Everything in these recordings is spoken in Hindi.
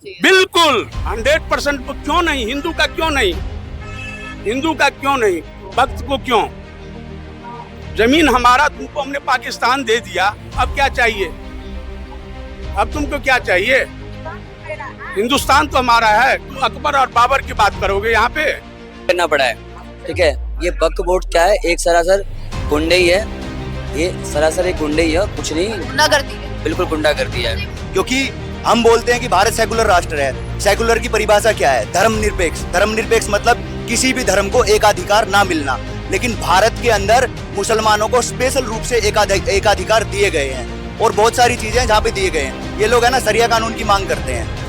चाहिए। बिल्कुल 100% क्यों नहीं, हिंदू का क्यों नहीं, हिंदू का क्यों नहीं, भक्त को क्यों। जमीन हमारा, तुमको हमने पाकिस्तान दे दिया, अब क्या चाहिए, अब तुमको क्या चाहिए। हिंदुस्तान तो हमारा है, तुम अकबर और बाबर की बात करोगे यहाँ पे। करना पड़ा है, ठीक है। ये वक्फ बोर्ड क्या है, एक सरासर गुंडे ही है, ये सरासर एक गुंडे ही है, कुछ नहीं, गुंडागर्दी है। बिल्कुल गुंडा कर दिया है। क्योंकि हम बोलते हैं कि भारत सेकुलर राष्ट्र है। सेकुलर की परिभाषा क्या है? धर्मनिरपेक्ष। धर्मनिरपेक्ष मतलब किसी भी धर्म को एकाधिकार ना मिलना। लेकिन भारत के अंदर मुसलमानों को स्पेशल रूप से एकाधिकार दिए गए हैं और बहुत सारी चीजें जहाँ पे दिए गए हैं। ये लोग है ना सरिया कानून की मांग करते हैं।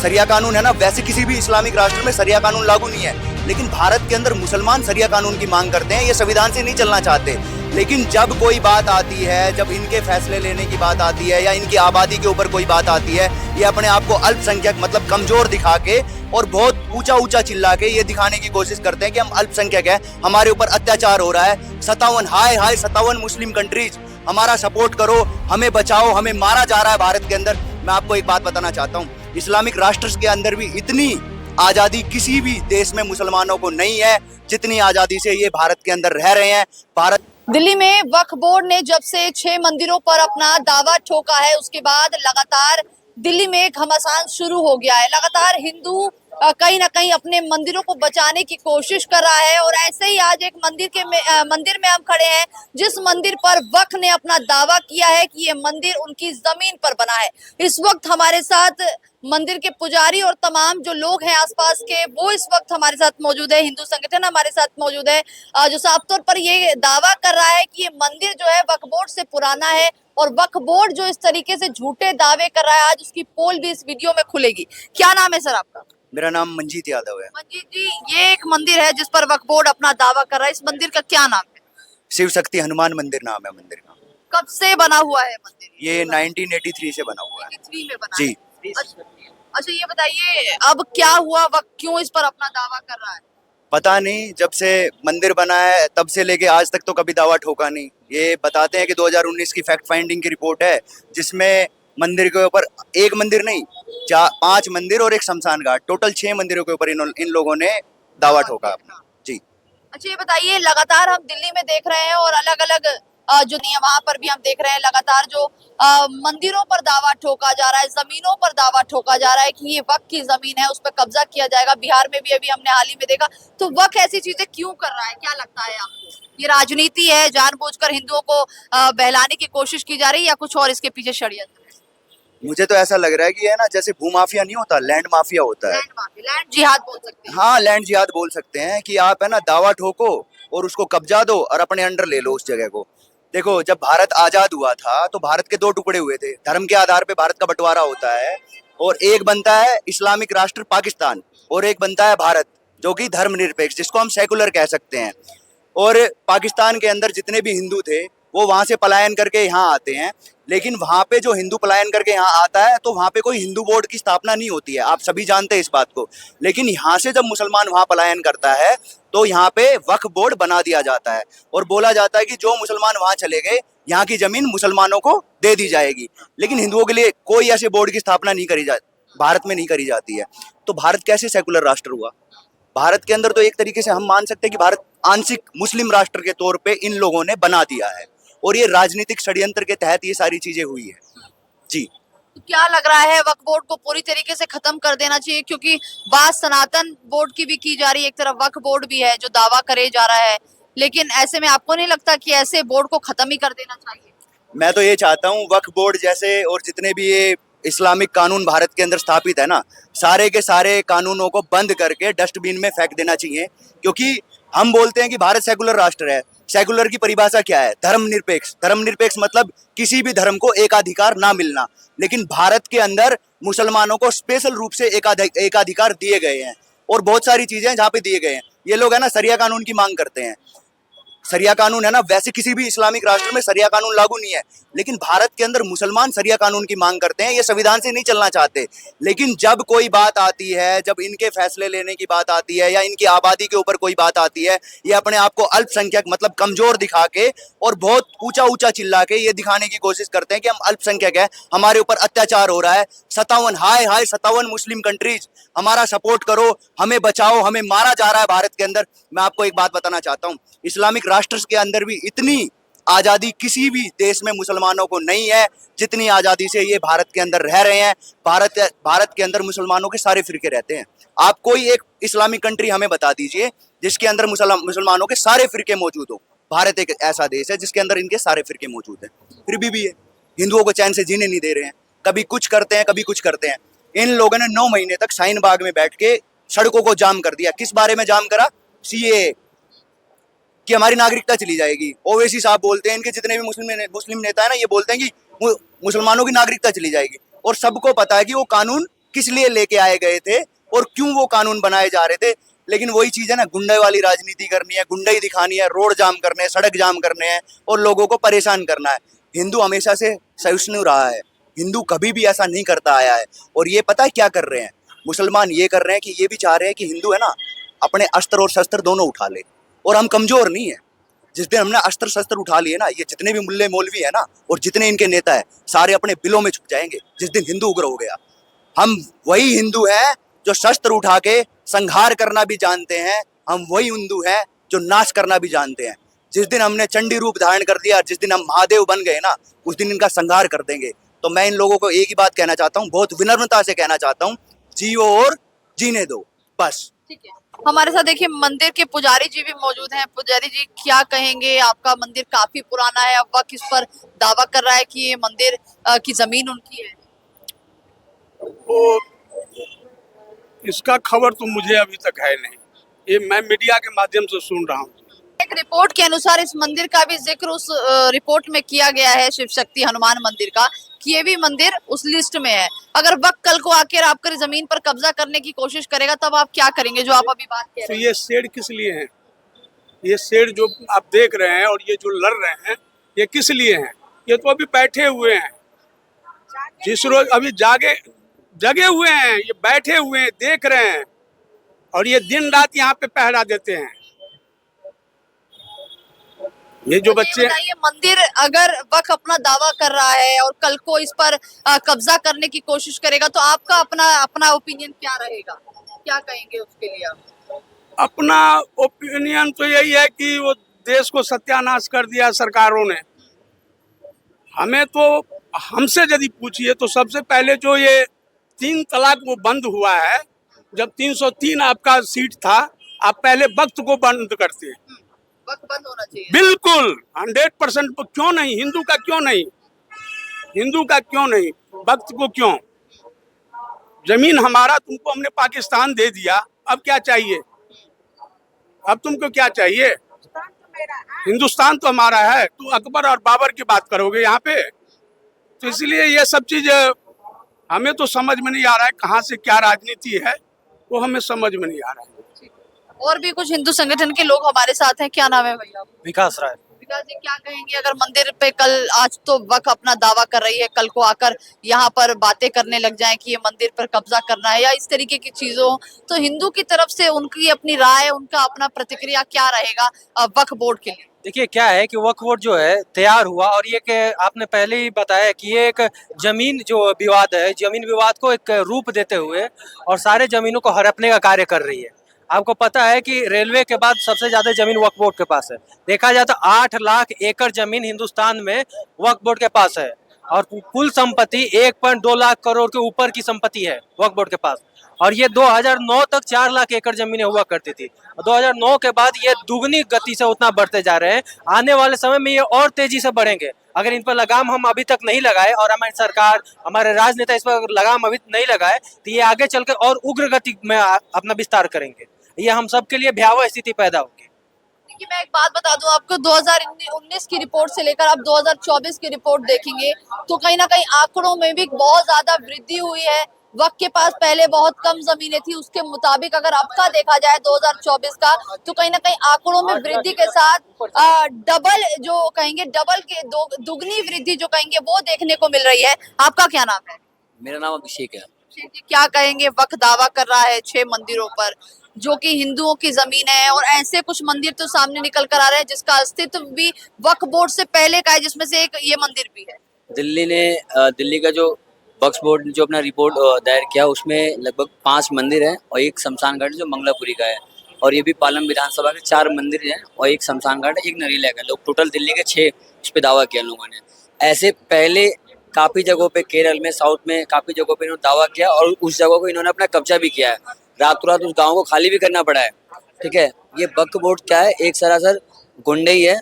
सरिया कानून है ना, वैसे किसी भी इस्लामिक राष्ट्र में सरिया कानून लागू नहीं है, लेकिन भारत के अंदर मुसलमान सरिया कानून की मांग करते हैं। ये संविधान से नहीं चलना चाहते। लेकिन जब कोई बात आती है, जब इनके फैसले लेने की बात आती है या इनकी आबादी के ऊपर कोई बात आती है, ये अपने आप को अल्पसंख्यक मतलब कमजोर दिखा के और बहुत ऊंचा ऊंचा चिल्ला के ये दिखाने की कोशिश करते हैं कि हम अल्पसंख्यक हैं, हमारे ऊपर अत्याचार हो रहा है। 57 मुस्लिम कंट्रीज हमारा सपोर्ट करो, हमें बचाओ, हमें मारा जा रहा है भारत के अंदर। मैं आपको एक बात बताना चाहता हूँ, इस्लामिक राष्ट्र के अंदर भी इतनी आजादी किसी भी देश में मुसलमानों को नहीं है जितनी आजादी से ये भारत के अंदर रह रहे हैं। भारत दिल्ली में वक्फ बोर्ड ने जब से 6 मंदिरों पर अपना दावा ठोका है, उसके बाद लगातार दिल्ली में घमासान शुरू हो गया है। लगातार हिंदू कहीं ना कहीं अपने मंदिरों को बचाने की कोशिश कर रहा है और ऐसे ही आज एक मंदिर में हम खड़े हैं, जिस मंदिर पर वक्फ ने अपना दावा किया है कि ये मंदिर उनकी जमीन पर बना है। इस वक्त हमारे साथ मंदिर के पुजारी और तमाम जो लोग हैं आसपास के, वो इस वक्त हमारे साथ मौजूद है। हिंदू संगठन हमारे साथ मौजूद है, जो साफ तौर पर ये दावा कर रहा है कि ये मंदिर जो है वक्फ बोर्ड से पुराना है और वक्फ बोर्ड जो इस तरीके से झूठे दावे कर रहा है, आज उसकी पोल भी इस वीडियो में खुलेगी। क्या नाम है सर आपका? मेरा नाम मंजीत यादव है। मंजीत जी, ये एक मंदिर है जिस पर वक्फ बोर्ड अपना दावा कर रहा है, इस मंदिर का क्या नाम है? शिव शक्ति हनुमान मंदिर नाम है मंदिर का। कब से बना हुआ है मंदिर? ये 1983 से बना हुआ है 83 में बना जी। है। अच्छा ये बताइए, अब क्या हुआ, वक्त क्यों इस पर अपना दावा कर रहा है? पता नहीं, जब से मंदिर बना है तब से लेके आज तक तो कभी दावा ठोका नहीं। ये बताते हैं कि 2019 की फैक्ट फाइंडिंग की रिपोर्ट है, जिसमें मंदिर के ऊपर एक मंदिर नहीं 5 मंदिर और एक शमशान घाट, टोटल 6 मंदिरों के ऊपर इन लोगों ने दावा ठोका अपना जी। अच्छा ये बताइए, लगातार हम दिल्ली में देख रहे हैं और अलग अलग जो नहीं है वहां पर भी हम देख रहे हैं, लगातार जो मंदिरों पर दावा ठोका जा रहा है, जमीनों पर दावा ठोका जा रहा है कि ये वक्फ की जमीन है, उस पर कब्जा किया जाएगा। बिहार में भी अभी हमने हाल ही में देखा। तो वक्फ ऐसी चीजें क्यों कर रहा है, क्या लगता है आपको? ये राजनीति है, जानबूझकर हिंदुओं को बहलाने की कोशिश की जा रही है, या कुछ और इसके पीछे षड्यंत्र है? मुझे तो ऐसा लग रहा है कि है ना, जैसे भूमाफिया नहीं होता, लैंड माफिया होता है। लैंड जिहाद बोल सकते हैं। हाँ, लैंड जिहाद बोल सकते हैं कि आप है ना दावा ठोको और उसको कब्जा दो और अपने अंडर ले लो उस जगह को। देखो, जब भारत आजाद हुआ था तो भारत के 2 टुकड़े हुए थे, धर्म के आधार पे भारत का बंटवारा होता है, और एक बनता है इस्लामिक राष्ट्र पाकिस्तान और एक बनता है भारत, जो कि धर्मनिरपेक्ष, जिसको हम सेकुलर कह सकते हैं। और पाकिस्तान के अंदर जितने भी हिंदू थे वो वहां से पलायन करके यहाँ आते हैं, लेकिन वहां पे जो हिंदू पलायन करके यहाँ आता है तो वहां पे कोई हिंदू बोर्ड की स्थापना नहीं होती है, आप सभी जानते हैं इस बात को। लेकिन यहाँ से जब मुसलमान वहां पलायन करता है तो यहाँ पे वक्फ बोर्ड बना दिया जाता है और बोला जाता है कि जो मुसलमान वहां चले गए, यहाँ की जमीन मुसलमानों को दे दी जाएगी। लेकिन हिंदुओं के लिए कोई ऐसे बोर्ड की स्थापना नहीं करी जाती, भारत में नहीं करी जाती है। तो भारत कैसे सेकुलर राष्ट्र हुआ? भारत के अंदर तो एक तरीके से हम मान सकते हैं कि भारत आंशिक मुस्लिम राष्ट्र के तौर पे इन लोगों ने बना दिया है, और ये राजनीतिक षड्यंत्र के तहत ये सारी चीजें हुई है जी। तो क्या लग रहा है, वक्फ बोर्ड को पूरी तरीके से खत्म कर देना चाहिए? क्योंकि बात सनातन बोर्ड की भी की जा रही है, एक तरफ वक्फ बोर्ड भी है जो दावा करे जा रहा है, लेकिन ऐसे में आपको नहीं लगता कि ऐसे बोर्ड को खत्म ही कर देना चाहिए? मैं तो ये चाहता हूँ वक्फ बोर्ड जैसे और जितने भी ये इस्लामिक कानून भारत के अंदर स्थापित है ना, सारे के सारे कानूनों को बंद करके डस्टबिन में फेंक देना चाहिए। क्योंकि हम बोलते हैं कि भारत सेकुलर राष्ट्र है। सेकुलर की परिभाषा क्या है? धर्मनिरपेक्ष। धर्मनिरपेक्ष मतलब किसी भी धर्म को एकाधिकार ना मिलना। लेकिन भारत के अंदर मुसलमानों को स्पेशल रूप से एकाधिकार दिए गए हैं और बहुत सारी चीजें जहाँ पे दिए गए हैं। ये लोग है ना सरिया कानून की मांग करते हैं। सरिया कानून है ना, वैसे किसी भी इस्लामिक राष्ट्र में सरिया कानून लागू नहीं है, लेकिन भारत के अंदर मुसलमान शरिया कानून की मांग करते हैं, ये संविधान से नहीं चलना चाहते। लेकिन जब कोई बात आती है, जब इनके फैसले लेने की बात आती है या इनकी आबादी के ऊपर कोई बात आती है, ये अपने आप को अल्पसंख्यक मतलब कमजोर दिखा के और बहुत ऊंचा ऊंचा चिल्ला के ये दिखाने की कोशिश करते हैं कि हम अल्पसंख्यक हैं, हमारे ऊपर अत्याचार हो रहा है। 57 मुस्लिम कंट्रीज हमारा सपोर्ट करो, हमें बचाओ, हमें मारा जा रहा है भारत के अंदर। मैं आपको एक बात बताना चाहता हूँ, इस्लामिक राष्ट्र के अंदर भी इतनी आजादी किसी भी देश में मुसलमानों को नहीं है जितनी आजादी से ये भारत के अंदर रह रहे हैं। भारत के अंदर मुसलमानों के सारे फिरके रहते हैं। आप कोई एक इस्लामिक कंट्री हमें बता दीजिए जिसके अंदर मुसलमानों के सारे फिरके मौजूद हो। भारत एक ऐसा देश है जिसके अंदर इनके सारे फिरके मौजूद हैं, फिर भी है हिंदुओं को चैन से जीने नहीं दे रहे हैं। कभी कुछ करते हैं, कभी कुछ करते हैं। इन लोगों ने 9 महीने तक शाहीन बाग में बैठ के सड़कों को जाम कर दिया। किस बारे में जाम करा? सीए कि हमारी नागरिकता चली जाएगी। ओवैसी साहब बोलते हैं, इनके जितने भी मुस्लिम नेता है ना, ये बोलते हैं कि मुसलमानों की नागरिकता चली जाएगी। और सबको पता है कि वो कानून किस लिए लेके आए गए थे और क्यों वो कानून बनाए जा रहे थे। लेकिन वही चीज है ना, गुंडे वाली राजनीति करनी है, गुंडई दिखानी है, रोड जाम करने हैं, सड़क जाम करने हैं और लोगों को परेशान करना है। हिंदू हमेशा से सहिष्णु रहा है, हिंदू कभी भी ऐसा नहीं करता आया है। और ये पता है क्या कर रहे हैं मुसलमान? ये कर रहे हैं कि ये भी चाह रहे हैं कि हिंदू है ना अपने अस्त्र और शस्त्र दोनों उठा ले। और हम कमजोर नहीं है। जिस दिन हमने अस्त्र शस्त्र उठा लिए ना, ये जितने भी मुल्ले मौलवी है ना और जितने इनके नेता है, सारे अपने बिलों में छुप जाएंगे जिस दिन हिंदू उग्र हो गया। हम वही हिंदू हैं जो शस्त्र उठा के संहार करना भी जानते हैं। हम वही हिंदू हैं जो नाश करना भी जानते हैं। जिस दिन हमने चंडी रूप धारण कर दिया, जिस दिन हम महादेव बन गए ना, उस दिन इनका संहार कर देंगे। तो मैं इन लोगों को एक ही बात कहना चाहता हूँ, बहुत विनम्रता से कहना चाहता हूँ, जियो और जीने दो, बस। ठीक है, हमारे साथ देखिए मंदिर के पुजारी जी भी मौजूद हैं। पुजारी जी क्या कहेंगे? आपका मंदिर काफी पुराना है, अब वक्त इस पर दावा कर रहा है कि ये मंदिर की जमीन उनकी है। वो इसका खबर तो मुझे अभी तक है नहीं, ये मैं मीडिया के माध्यम से सुन रहा हूँ। एक रिपोर्ट के अनुसार इस मंदिर का भी जिक्र उस रिपोर्ट में किया गया है, शिव शक्ति हनुमान मंदिर का, कि ये भी मंदिर उस लिस्ट में है। अगर वक्त कल को आकर आपकी जमीन पर कब्जा करने की कोशिश करेगा तब आप क्या करेंगे, जो आप अभी बात कह तो रहे हैं? ये शेर किस लिए हैं? ये शेर जो आप देख रहे हैं और ये जो लड़ रहे हैं, ये किस लिए हैं? ये तो अभी बैठे हुए हैं, जिस रोज अभी जगे हुए हैं, ये बैठे हुए हैं, देख रहे हैं, और ये दिन रात यहाँ पे पहरा देते हैं। ये जो बच्चे, ये मंदिर अगर वक्त अपना दावा कर रहा है और कल को इस पर कब्जा करने की कोशिश करेगा तो आपका अपना ओपिनियन क्या रहेगा? क्या कहेंगे उसके लिए आप? अपना ओपिनियन तो यही है कि वो देश को सत्यानाश कर दिया सरकारों ने। हमें तो, हमसे यदि पूछिए तो सबसे पहले जो ये 3 तलाक वो बंद हुआ है, जब 303 आपका सीट था, आप पहले वक्त को बंद करते। वक्त बंद होना चाहिए, बिल्कुल 100%। क्यों नहीं? हिंदू का क्यों नहीं? हिंदू का क्यों नहीं? वक्त को क्यों? जमीन हमारा, तुमको हमने पाकिस्तान दे दिया, अब क्या चाहिए? अब तुमको क्या चाहिए? हिंदुस्तान तो हमारा है। तो अकबर और बाबर की बात करोगे यहाँ पे? तो इसलिए ये सब चीज हमें तो समझ में नहीं आ रहा है, कहाँ से क्या राजनीति है वो हमें समझ में नहीं आ रहा है। और भी कुछ हिंदू संगठन के लोग हमारे साथ हैं। क्या नाम है भैया? विकास राय। विकास जी, क्या कहेंगे अगर मंदिर पे कल, आज तो वक्त अपना दावा कर रही है, कल को आकर यहाँ पर बातें करने लग जाएं कि ये मंदिर पर कब्जा करना है या इस तरीके की चीजों, तो हिंदू की तरफ से उनकी अपनी राय, उनका अपना प्रतिक्रिया क्या रहेगा वक्फ बोर्ड के लिए? देखिए क्या है कि वक्फ बोर्ड जो है तैयार हुआ, और ये कि आपने पहले ही बताया कि ये एक जमीन जो विवाद है, जमीन विवाद को एक रूप देते हुए और सारे जमीनों को हड़पने का कार्य कर रही है। आपको पता है कि रेलवे के बाद सबसे ज्यादा जमीन वक्फ बोर्ड के पास है। देखा जाए तो 8 लाख एकड़ जमीन हिंदुस्तान में वक्फ बोर्ड के पास है, और कुल संपत्ति 1.2 लाख करोड़ के ऊपर की संपत्ति है वक्फ बोर्ड के पास। और ये 2009 तक 4 लाख एकड़ जमीनें हुआ करती थी। 2009 के बाद ये दुगनी गति से उतना बढ़ते जा रहे हैं। आने वाले समय में ये और तेजी से बढ़ेंगे। अगर इन पर लगाम हम अभी तक नहीं लगाए और हमारी सरकार, हमारे राजनेता इस पर लगाम अभी नहीं लगाए, तो ये आगे चलकर और उग्र गति में अपना विस्तार करेंगे। ये हम सब के लिए भयावह स्थिति पैदा होगी। देखिए, मैं एक बात बता दूं आपको, 2019 की रिपोर्ट से लेकर आप 2024 की रिपोर्ट देखेंगे तो कहीं ना कहीं आंकड़ों में भी बहुत ज्यादा वृद्धि हुई है। वक्त के पास पहले बहुत कम जमीनें थी, उसके मुताबिक अगर अब का देखा जाए 2024 का, तो कहीं ना कहीं आंकड़ों में वृद्धि के साथ डबल जो कहेंगे, डबल के दुगनी वृद्धि जो कहेंगे वो देखने को मिल रही है। आपका क्या नाम है? मेरा नाम अभिषेक है। जी, क्या कहेंगे? वक्त दावा कर रहा है 6 मंदिरों पर जो कि हिंदुओं की जमीन है, और ऐसे कुछ मंदिर तो सामने निकल कर आ रहे हैं जिसका अस्तित्व भी वक्फ बोर्ड से पहले का है, जिसमें से एक ये मंदिर भी है। दिल्ली का जो वक्फ बोर्ड ने जो अपना रिपोर्ट दायर किया उसमें लगभग 5 मंदिर हैं और एक शमशान घाट जो मंगलापुरी का है, और ये भी पालम विधानसभा के 4 मंदिर हैं और एक शमशान घाट, एक नरीला का। लोग टोटल दिल्ली के 6 उस पर दावा किया लोगों ने। ऐसे पहले काफ़ी जगहों पे, केरल में, साउथ में काफ़ी जगहों पे इन्होंने दावा किया और उस जगह को इन्होंने अपना कब्जा भी किया है। रातों रात उस गाँव को खाली भी करना पड़ा है। ठीक है, ये वक्फ बोर्ड क्या है? एक सरासर गुंडे ही है,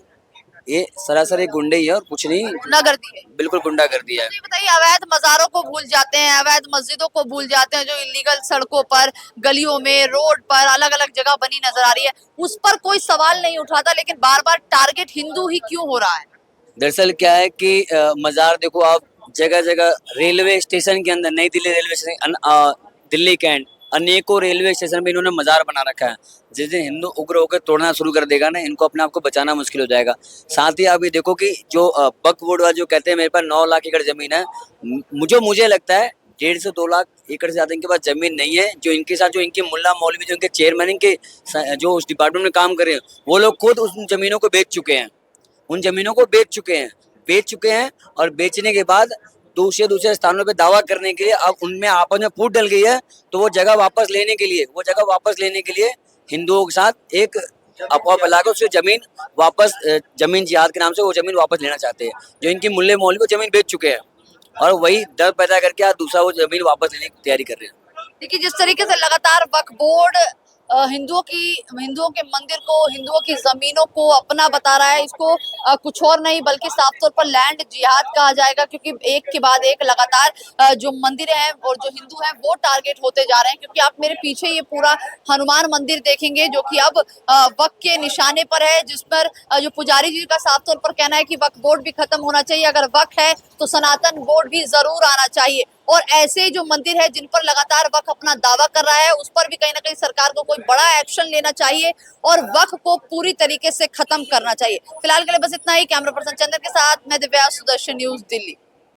ये सरासर एक गुंडे ही है और कुछ नहीं। गुंडागर्दी है, बिल्कुल गुंडागर्दी है। ये बताइए, अवैध मज़ारों को भूल जाते हैं, अवैध मस्जिदों को भूल जाते हैं, जो इलीगल सड़कों पर, गलियों में, रोड पर अलग अलग जगह बनी नजर आ रही है, उस पर कोई सवाल नहीं उठाता, लेकिन बार बार टारगेट हिंदू ही क्यों हो रहा है? दरअसल क्या है कि मज़ार देखो आप, जगह जगह रेलवे स्टेशन के अंदर, नई Delhi railway station, Delhi cantt, अनेकों रेलवे स्टेशन पे इन्होंने मज़ार बना रखा है। जिस दिन हिंदू उग्र होकर तोड़ना शुरू कर देगा ना, इनको अपने आप को बचाना मुश्किल हो जाएगा। साथ ही आप ये देखो कि जो वक्फ बोर्ड वाले जो कहते हैं मेरे पास 9 लाख एकड़ जमीन है, मुझे लगता है 1.5 से 2 लाख एकड़ से ज़्यादा इनके पास जमीन नहीं है। जो इनके साथ जो इनके मुल्ला मौलवी, जो इनके चेयरमैन, इनके जो उस डिपार्टमेंट में काम कर रहे हैं, वो लोग खुद उन जमीनों को बेच चुके हैं। उन जमीनों को बेच चुके हैं और बेचने के बाद दूसरे स्थानों पे दावा करने के लिए अब उनमें आपस में फूट डल गई है, तो वो जगह वापस लेने के लिए हिंदुओं के साथ एक अफवाह फैलाकर उससे जमीन वापस, जमीन जिहाद के नाम से वो जमीन वापस लेना चाहते हैं। जो इनके मुल्ले मौलवी वो जमीन बेच चुके हैं और वही डर पैदा करके आज दूसरा वो जमीन वापस लेने की तैयारी कर रहे हैं। देखिए, जिस तरीके से लगातार वक्फ बोर्ड हिंदुओं के मंदिर को, हिंदुओं की जमीनों को अपना बता रहा है, इसको कुछ और नहीं बल्कि साफ तौर पर लैंड जिहाद कहा जाएगा, क्योंकि एक के बाद एक लगातार जो मंदिर हैं और जो हिंदू हैं वो टारगेट होते जा रहे हैं। क्योंकि आप मेरे पीछे ये पूरा हनुमान मंदिर देखेंगे जो कि अब वक्फ के निशाने पर है, जिस पर जो पुजारी जी का साफ तौर पर कहना है कि वक्फ बोर्ड भी खत्म होना चाहिए, अगर वक्फ है तो सनातन बोर्ड भी जरूर आना चाहिए। और ऐसे जो मंदिर है जिन पर लगातार वक्फ अपना दावा कर रहा है, उस पर भी कहीं ना कहीं सरकार को कोई बड़ा एक्शन लेना चाहिए और वक्फ को पूरी तरीके से खत्म करना चाहिए। फिलहाल के लिए बस इतना ही। कैमरा पर्सन चंदन के साथ मैं दिव्या, सुदर्शन न्यूज, दिल्ली।